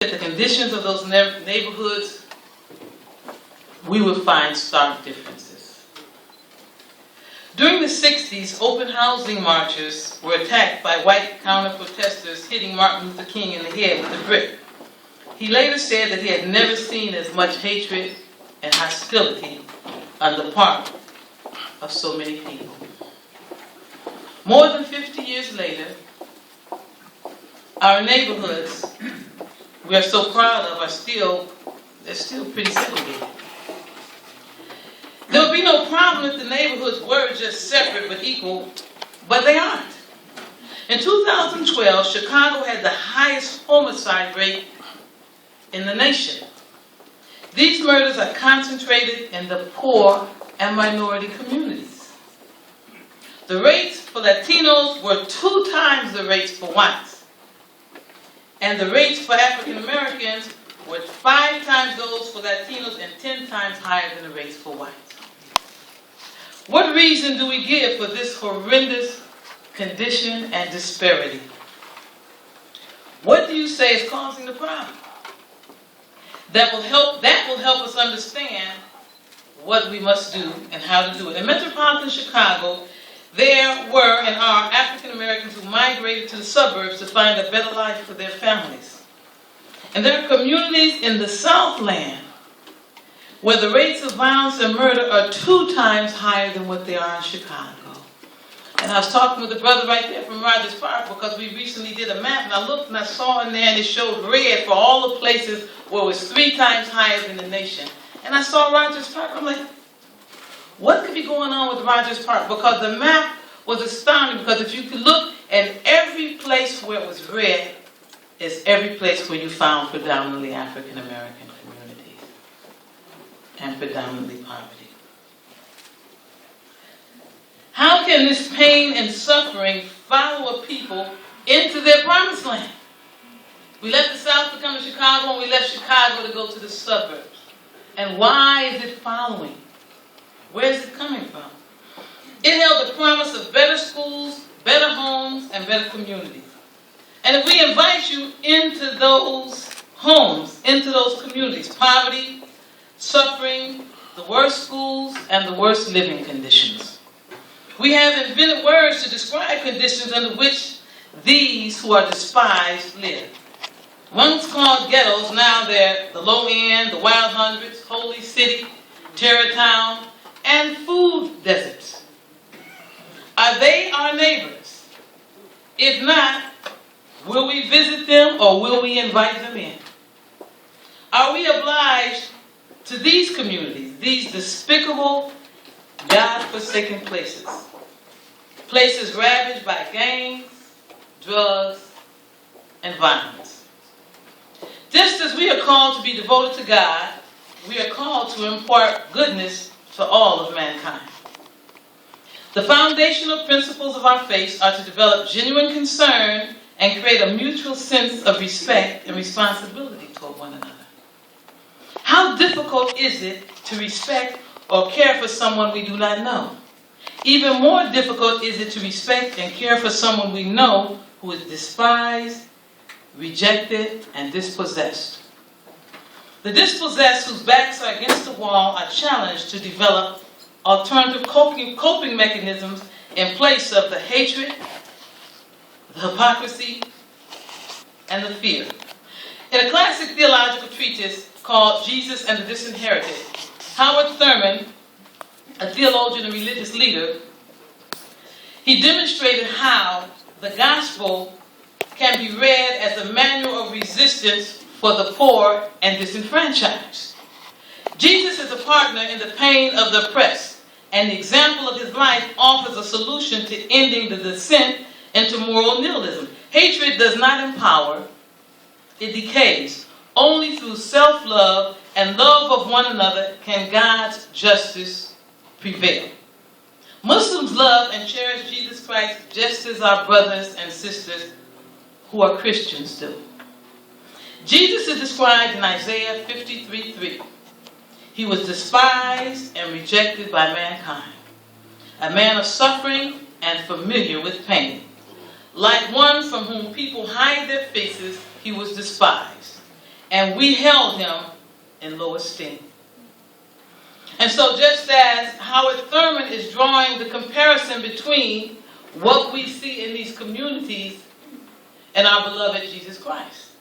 at the conditions of those neighborhoods, we would find stark differences. During the 60s, open housing marchers were attacked by white counter-protesters hitting Martin Luther King in the head with a brick. He later said that he had never seen as much hatred and hostility on the part of so many people. More than 50 years later, our neighborhoods we are so proud of they're still pretty segregated. There would be no problem if the neighborhoods were just separate but equal, but they aren't. In 2012, Chicago had the highest homicide rate in the nation. These murders are concentrated in the poor and minority communities. The rates for Latinos were 2 times the rates for whites. And the rates for African Americans were 5 times those for Latinos and 10 times higher than the rates for whites. What reason do we give for this horrendous condition and disparity? What do you say is causing the problem? That will help us understand what we must do and how to do it. In metropolitan Chicago, there were and are African Americans who migrated to the suburbs to find a better life for their families. And there are communities in the Southland where the rates of violence and murder are 2 times higher than what they are in Chicago. And I was talking with a brother right there from Rogers Park because we recently did a map, and I looked and I saw in there and it showed red for all the places where it was 3 times higher than the nation. And I saw Rogers Park, I'm like, what could be going on with Rogers Park? Because the map was astounding, because if you could look at every place where it was red, is every place where you found predominantly African American communities and predominantly poverty. How can this pain and suffering follow a people into their promised land? We left the South to come to Chicago, and we left Chicago to go to the suburbs. And why is it following? Where is it coming from? It held the promise of better schools, better homes, and better communities. And if we invite you into those homes, into those communities, poverty, suffering, the worst schools, and the worst living conditions. We have invented words to describe conditions under which these who are despised live. Once called ghettos, now they're the low end, the wild hundreds, holy city, terror town, and food deserts. Are they our neighbors? If not, will we visit them or will we invite them in? Are we obliged to these communities, these despicable, God-forsaken places? Places ravaged by gangs, drugs, and violence. Just as we are called to be devoted to God, we are called to impart goodness to all of mankind. The foundational principles of our faith are to develop genuine concern and create a mutual sense of respect and responsibility toward one another. How difficult is it to respect or care for someone we do not know? Even more difficult is it to respect and care for someone we know who is despised, rejected, and dispossessed. The dispossessed whose backs are against the wall are challenged to develop alternative coping mechanisms in place of the hatred, the hypocrisy, and the fear. In a classic theological treatise called Jesus and the Disinherited, Howard Thurman, a theologian and religious leader, he demonstrated how the gospel can be read as a manual of resistance for the poor and disenfranchised. Jesus is a partner in the pain of the oppressed, and the example of his life offers a solution to ending the descent into moral nihilism. Hatred does not empower, it decays. Only through self-love and love of one another can God's justice prevail. Muslims love and cherish Jesus Christ just as our brothers and sisters who are Christians do. Jesus is described in Isaiah 53:3. He was despised and rejected by mankind, a man of suffering and familiar with pain. Like one from whom people hide their faces, he was despised, and we held him in low esteem. And so just as Howard Thurman is drawing the comparison between what we see in these communities and our beloved Jesus Christ,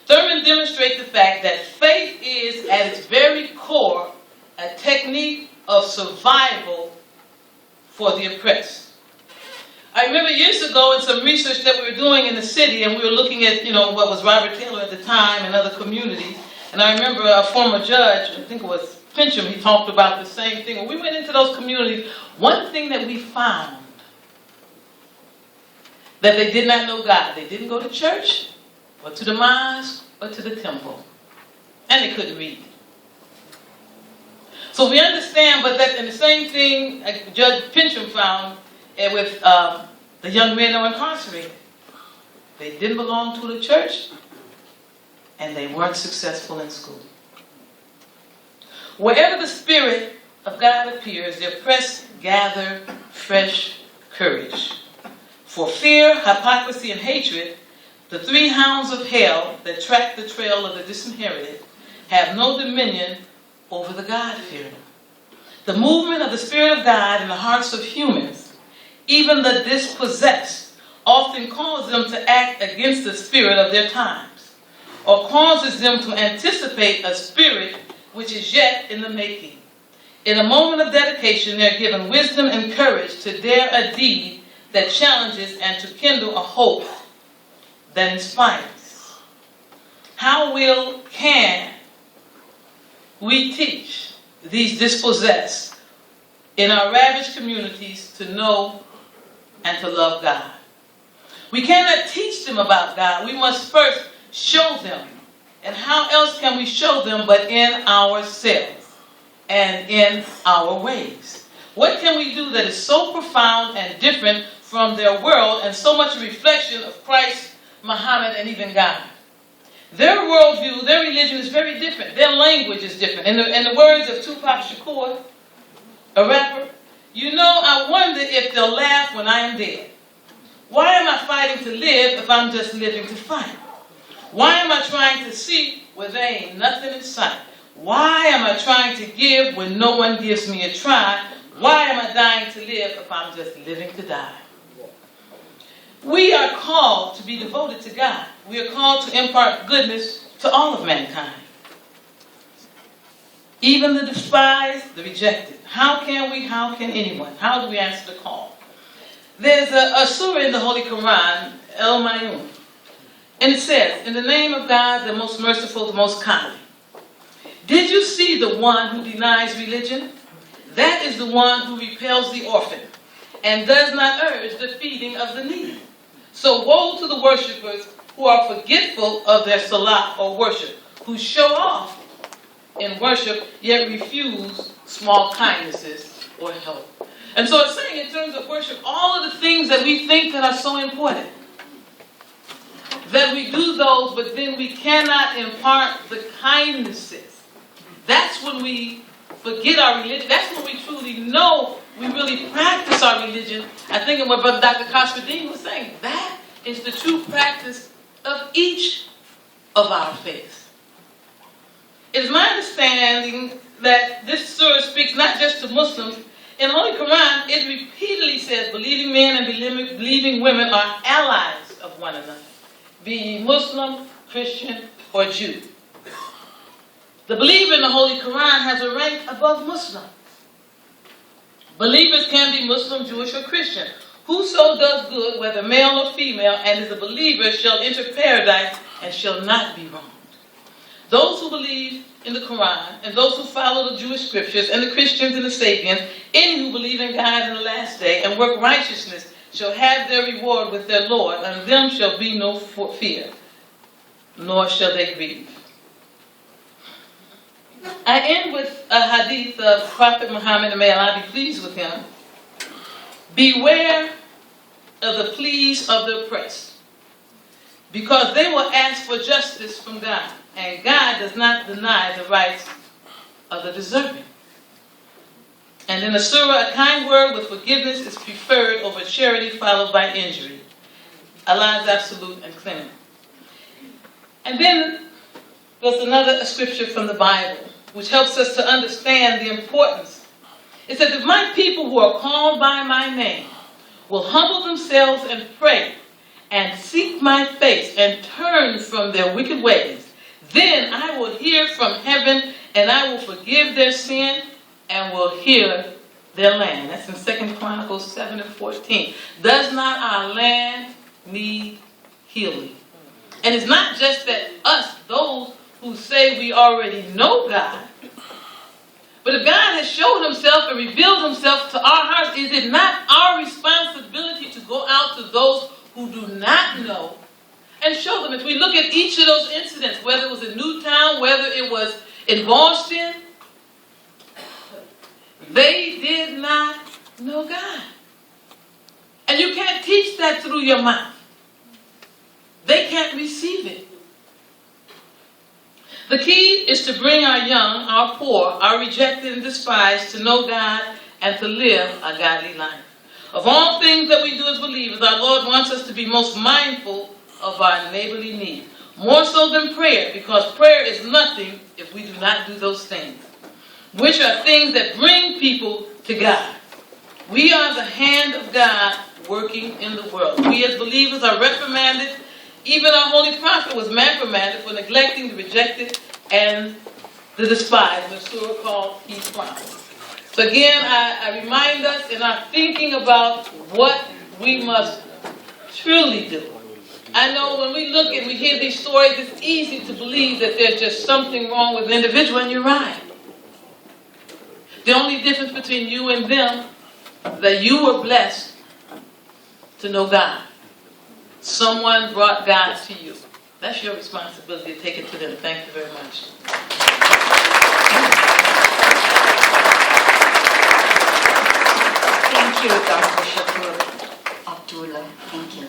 Thurman demonstrates the fact that faith is at its very core a technique of survival for the oppressed. I remember years ago in some research that we were doing in the city, and we were looking at, what was Robert Taylor at the time and other communities. And I remember a former judge, I think it was Pincham, he talked about the same thing. When we went into those communities, one thing that we found, that they did not know God. They didn't go to church, or to the mosque, or to the temple. And they couldn't read. So we understand, but that in the same thing Judge Pincham found with the young men that were incarcerated. They didn't belong to the church, and they weren't successful in school. Wherever the Spirit of God appears, the oppressed gather fresh courage. For fear, hypocrisy, and hatred, the three hounds of hell that track the trail of the disinherited have no dominion over the God-fearing. The movement of the Spirit of God in the hearts of humans, even the dispossessed, often causes them to act against the spirit of their times, or causes them to anticipate a spirit which is yet in the making. In a moment of dedication, they are given wisdom and courage to dare a deed that challenges and to kindle a hope that inspires. How can we teach these dispossessed in our ravaged communities to know and to love God? We cannot teach them about God. We must first show them. And how else can we show them but in ourselves and in our ways? What can we do that is so profound and different from their world and so much a reflection of Christ, Muhammad, and even God? Their worldview, their religion is very different. Their language is different. In the words of Tupac Shakur, a rapper, I wonder if they'll laugh when I am dead. Why am I fighting to live if I'm just living to fight? Why am I trying to see where there ain't nothing in sight? Why am I trying to give when no one gives me a try? Why am I dying to live if I'm just living to die? We are called to be devoted to God. We are called to impart goodness to all of mankind. Even the despised, the rejected. How can anyone? How do we answer the call? There's a surah in the Holy Quran, El-Mayun. And it says, in the name of God, the most merciful, the most kind. Did you see the one who denies religion? That is the one who repels the orphan and does not urge the feeding of the needy. So woe to the worshippers who are forgetful of their salah or worship, who show off in worship yet refuse small kindnesses or help. And so it's saying in terms of worship, all of the things that we think that are so important, that we do those, but then we cannot impart the kindnesses. That's when we forget our religion. That's when we truly know we really practice our religion. I think of what Brother Dr. Khosroddin was saying. That is the true practice of each of our faiths. It is my understanding that this surah speaks not just to Muslims. In the Holy Quran, it repeatedly says believing men and believing women are allies of one another, be ye Muslim, Christian, or Jew. The believer in the Holy Quran has a rank above Muslim. Believers can be Muslim, Jewish, or Christian. Whoso does good, whether male or female, and is a believer shall enter paradise and shall not be wronged. Those who believe in the Quran, and those who follow the Jewish scriptures, and the Christians and the Sabians, any who believe in God in the last day and work righteousness shall have their reward with their Lord, and them shall be no fear, nor shall they grieve. I end with a hadith of Prophet Muhammad, and may Allah be pleased with him. Beware of the pleas of the oppressed, because they will ask for justice from God, and God does not deny the rights of the deserving. And in the surah, a kind word with forgiveness is preferred over charity followed by injury. Allah is absolute and clean. And then There's another scripture from the Bible which helps us to understand the importance. It says, if my people who are called by my name will humble themselves and pray and seek my face and turn from their wicked ways, then I will hear from heaven and I will forgive their sin and will heal their land. That's in 2 Chronicles 7:14. Does not our land need healing? And it's not just that us, those who say we already know God, but if God has showed himself and revealed himself to our hearts, is it not our responsibility to go out to those who do not know and show them? If we look at each of those incidents, whether it was in Newtown, whether it was in Boston, they did not know God. And you can't teach that through your mouth. They can't receive it. The key is to bring our young, our poor, our rejected and despised to know God and to live a godly life. Of all things that we do as believers, our Lord wants us to be most mindful of our neighborly need. More so than prayer, because prayer is nothing if we do not do those things, which are things that bring people to God. We are the hand of God working in the world. We as believers are reprimanded. Even our holy prophet was reprimanded for neglecting the rejected and the despised, the surah called Ephraim. So again, I remind us in our thinking about what we must truly do. I know when we look and we hear these stories, it's easy to believe that there's just something wrong with the individual, and you're right. The only difference between you and them is that you were blessed to know God. Someone brought God to you. That's your responsibility to take it to them. Thank you very much. Thank you, Dr. Shakur Abdullah. Thank you.